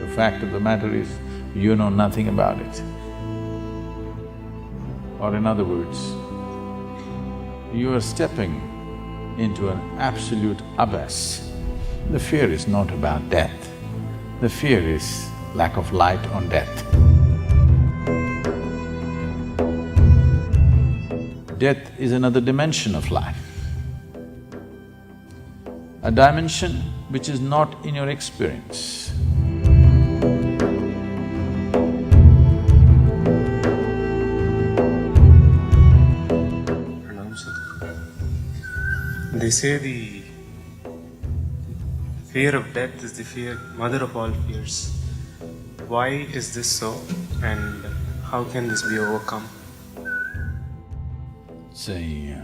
The fact of the matter is, you know nothing about it. Or in other words, you are stepping into an absolute abyss. The fear is not about death, the fear is lack of light on death. Death is another dimension of life, a dimension which is not in your experience. They say the fear of death is the mother of all fears. Why is this so, and how can this be overcome? Say,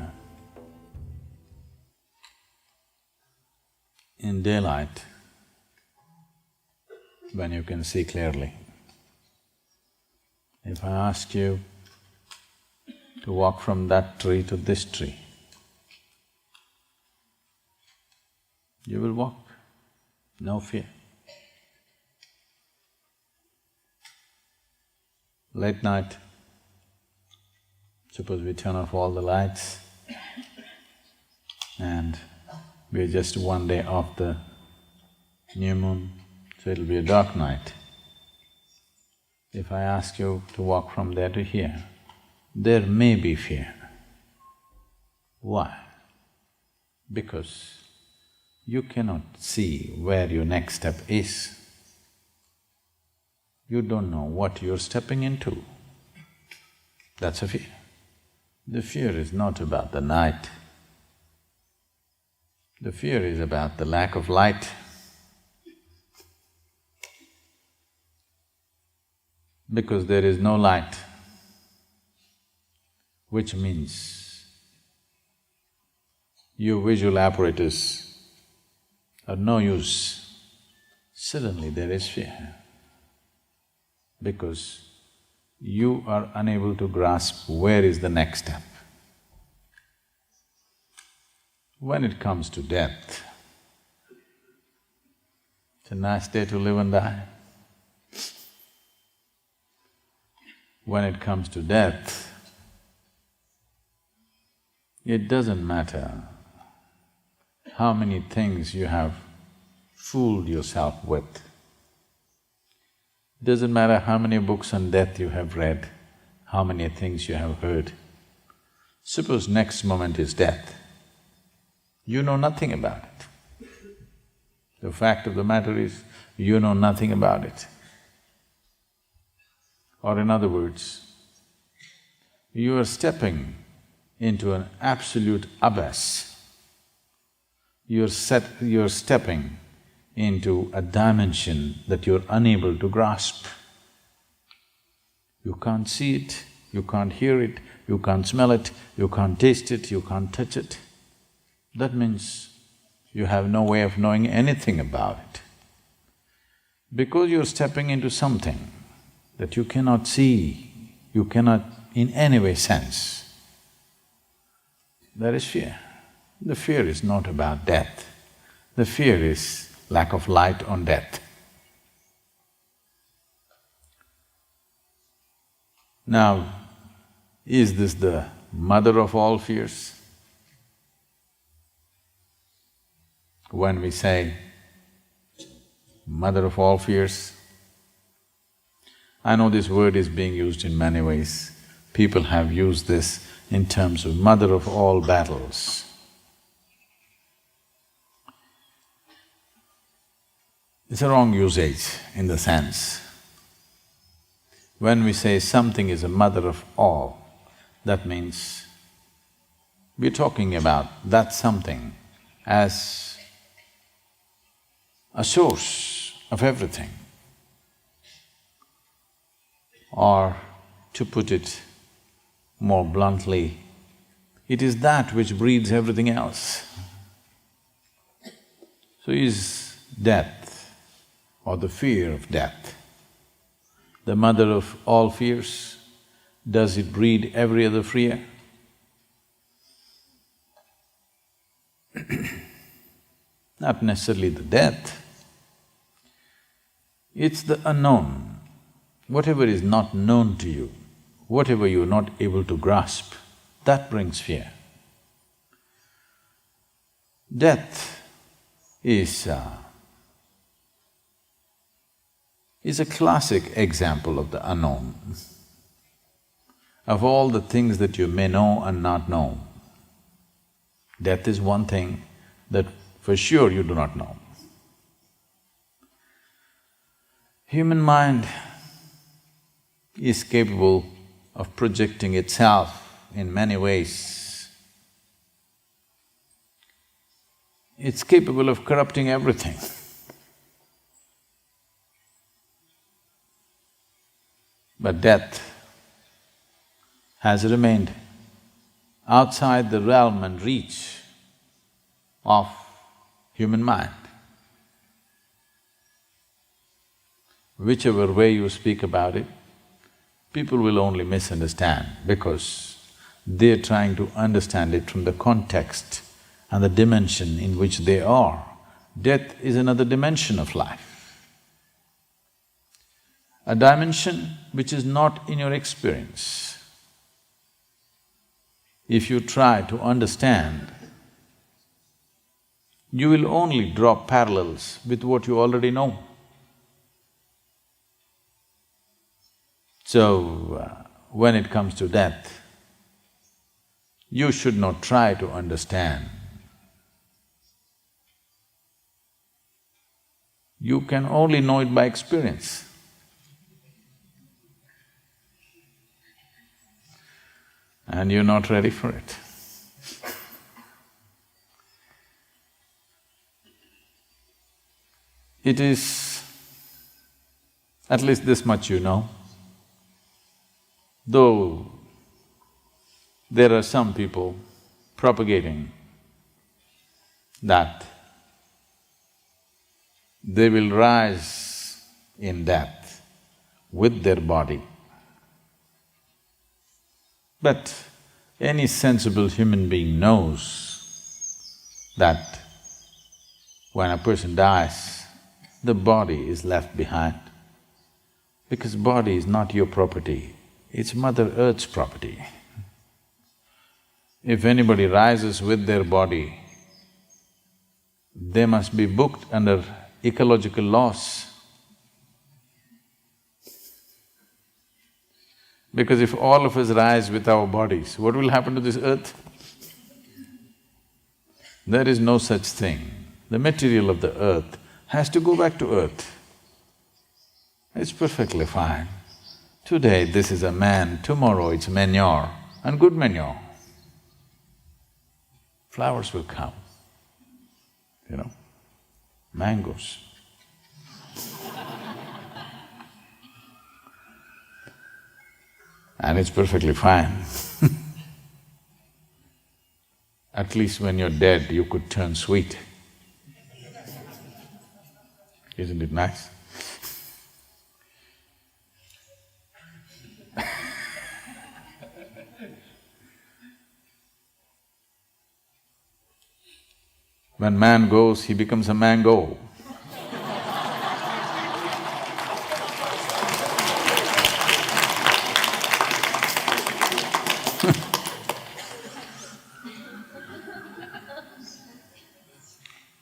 in daylight, when you can see clearly, if I ask you to walk from that tree to this tree, you will walk, no fear. Late night, suppose we turn off all the lights and we're just one day off the new moon, so it'll be a dark night. If I ask you to walk from there to here, there may be fear. Why? Because you cannot see where your next step is. You don't know what you're stepping into. That's a fear. The fear is not about the night. The fear is about the lack of light. Because there is no light, which means your visual apparatus are no use, suddenly there is fear. Because you are unable to grasp where is the next step. When it comes to death, it's a nice day to live and die. When it comes to death, it doesn't matter how many things you have fooled yourself with. Doesn't matter how many books on death you have read, how many things you have heard. Suppose next moment is death, you know nothing about it. The fact of the matter is, you know nothing about it. Or in other words, you are stepping into an absolute abyss. You're stepping into a dimension that you're unable to grasp. You can't see it, you can't hear it, you can't smell it, you can't taste it, you can't touch it. That means you have no way of knowing anything about it. Because you're stepping into something that you cannot see, you cannot in any way sense, there is fear. The fear is not about death, the fear is lack of light on death. Now, is this the mother of all fears? When we say mother of all fears, I know this word is being used in many ways. People have used this in terms of mother of all battles. It's a wrong usage in the sense, when we say something is a mother of all, that means we're talking about that something as a source of everything. Or to put it more bluntly, it is that which breeds everything else. So is death or the fear of death the mother of all fears? Does it breed every other fear? Not necessarily the death. It's the unknown. Whatever is not known to you, whatever you're not able to grasp, that brings fear. Death is a classic example of the unknown. Of all the things that you may know and not know, death is one thing that for sure you do not know. Human mind is capable of projecting itself in many ways. It's capable of corrupting everything. But death has remained outside the realm and reach of human mind. Whichever way you speak about it, people will only misunderstand because they're trying to understand it from the context and the dimension in which they are. Death is another dimension of life, a dimension which is not in your experience. If you try to understand, you will only draw parallels with what you already know. So, when it comes to death, you should not try to understand. You can only know it by experience. And you're not ready for it. It is… at least this much you know. Though there are some people propagating that they will rise in death with their body. But any sensible human being knows that when a person dies, the body is left behind. Because body is not your property, it's Mother Earth's property. If anybody rises with their body, they must be booked under ecological laws. Because if all of us rise with our bodies, what will happen to this earth? There is no such thing. The material of the earth has to go back to earth. It's perfectly fine. Today this is a man, tomorrow it's manure, and good manure. Flowers will come, you know, mangoes. And it's perfectly fine. At least when you're dead, you could turn sweet. Isn't it nice? When man goes, he becomes a mango.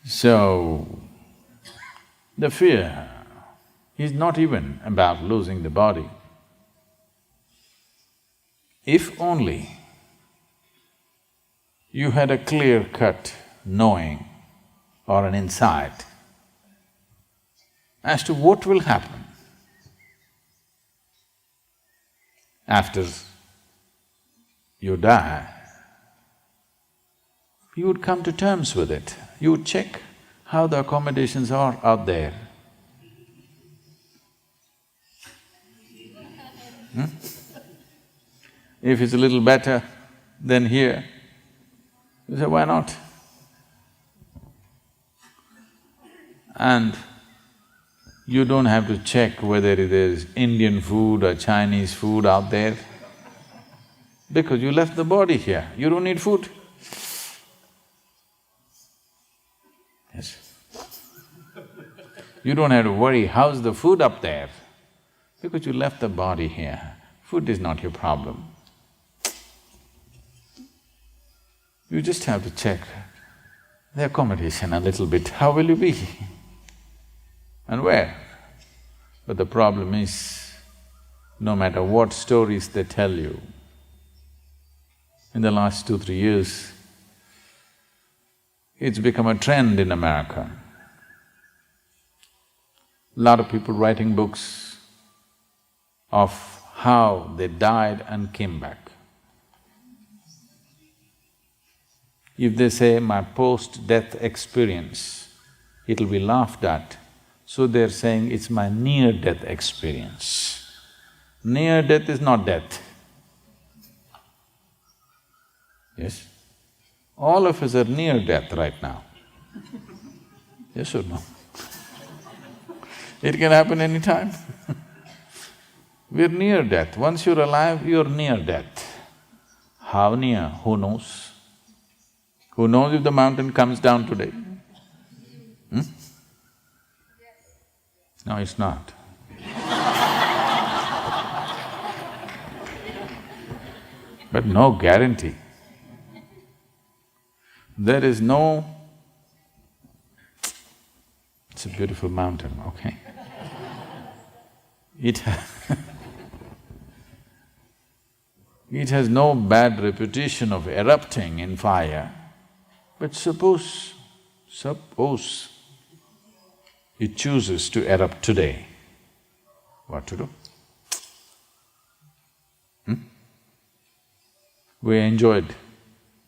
So, the fear is not even about losing the body. If only you had a clear-cut knowing or an insight as to what will happen after you die, you would come to terms with it. You would check how the accommodations are out there. If it's a little better than here, you say, why not? And you don't have to check whether it is Indian food or Chinese food out there, because you left the body here, you don't need food. Yes. You don't have to worry, how's the food up there? Because you left the body here. Food is not your problem. You just have to check the accommodation a little bit, how will you be? And where? But the problem is, no matter what stories they tell you, in the last 2-3 years, it's become a trend in America. Lot of people writing books of how they died and came back. If they say my post-death experience, it'll be laughed at, so they're saying it's my near-death experience. Near-death is not death. Yes? All of us are near death right now. Yes or no? It can happen anytime. We're near death. Once you're alive, you're near death. How near? Who knows? Who knows if the mountain comes down today? No, it's not. But no guarantee. There is no… It's a beautiful mountain, okay? It it has no bad reputation of erupting in fire, but suppose it chooses to erupt today, what to do? We enjoyed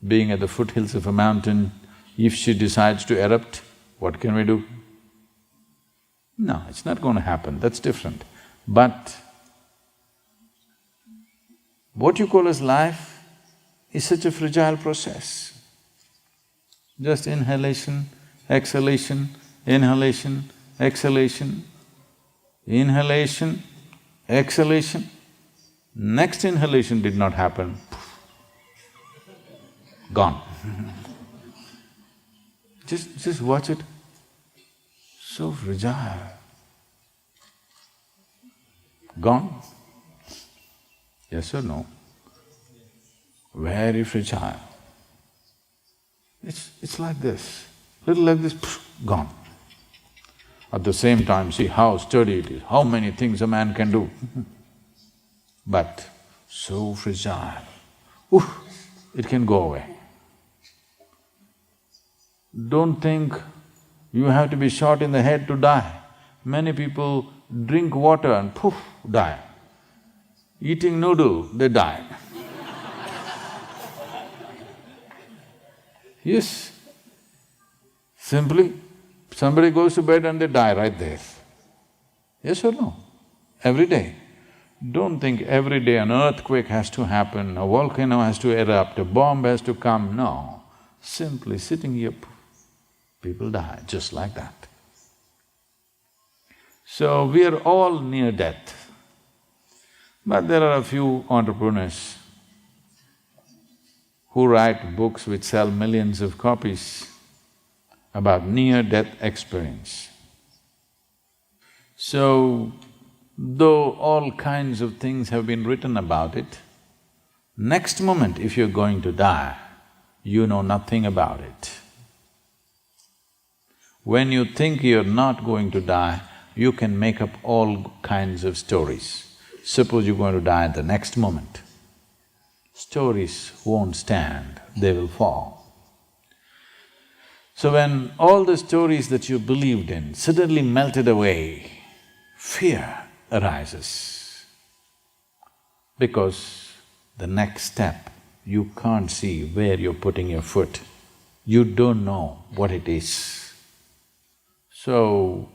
being at the foothills of a mountain. If she decides to erupt, what can we do? No, it's not going to happen, that's different. But what you call as life is such a fragile process. Just inhalation, exhalation, inhalation, exhalation, inhalation, exhalation. Next inhalation did not happen, gone. Just watch it. So fragile. Gone? Yes or no? Very fragile. It's like this, little like this, gone. At the same time, see how sturdy it is, how many things a man can do. But so fragile, it can go away. Don't think you have to be shot in the head to die. Many people drink water and poof, die. Eating noodle, they die. Yes, simply somebody goes to bed and they die right there. Yes or no? Every day. Don't think every day an earthquake has to happen, a volcano has to erupt, a bomb has to come, no. Simply sitting here, people die just like that. So we are all near death. But there are a few entrepreneurs who write books which sell millions of copies about near-death experience. So, though all kinds of things have been written about it, next moment if you're going to die, you know nothing about it. When you think you're not going to die, you can make up all kinds of stories. Suppose you're going to die at the next moment. Stories won't stand, they will fall. So when all the stories that you believed in suddenly melted away, fear arises. Because the next step, you can't see where you're putting your foot. You don't know what it is. So,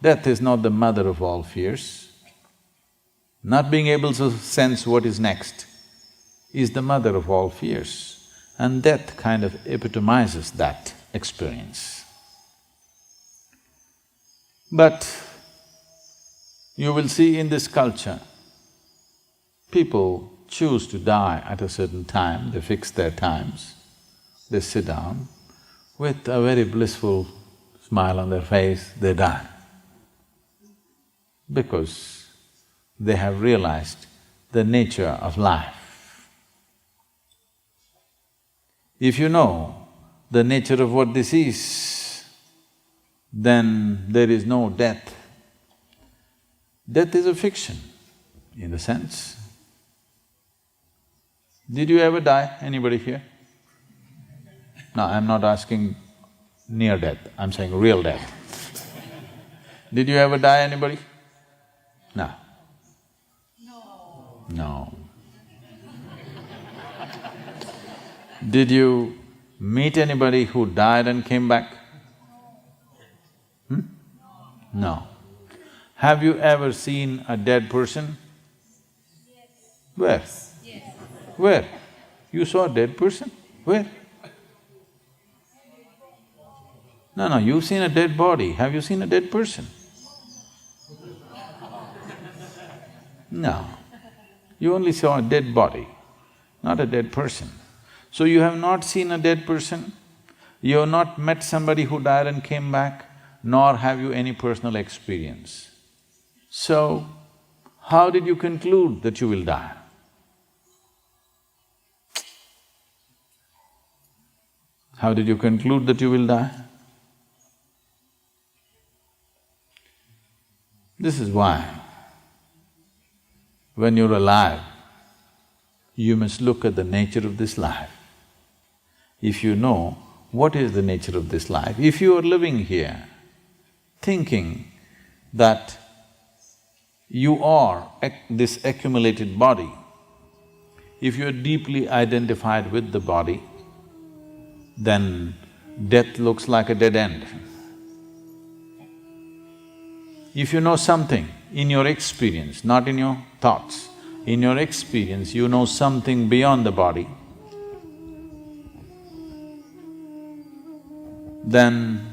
death is not the mother of all fears. Not being able to sense what is next is the mother of all fears, and death kind of epitomizes that experience. But you will see in this culture, people choose to die at a certain time, they fix their times, they sit down with a very blissful smile on their face, they die. because they have realized the nature of life. If you know the nature of what this is, then there is no death. Death is a fiction, in a sense. Did you ever die, anybody here? No, I'm not asking near death, I'm saying real death. Did you ever die, anybody? No. No. Did you meet anybody who died and came back? No. Have you ever seen a dead person? Where? Where? You saw a dead person? Where? No, you've seen a dead body. Have you seen a dead person? No. You only saw a dead body, not a dead person. So you have not seen a dead person, you have not met somebody who died and came back, nor have you any personal experience. So, how did you conclude that you will die? How did you conclude that you will die? This is why, when you're alive, you must look at the nature of this life. If you know what is the nature of this life, if you are living here thinking that you are this accumulated body, if you are deeply identified with the body, then death looks like a dead end. If you know something in your experience, not in your thoughts, in your experience you know something beyond the body, then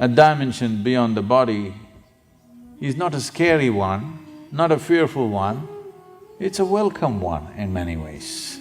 a dimension beyond the body is not a scary one, not a fearful one, it's a welcome one in many ways.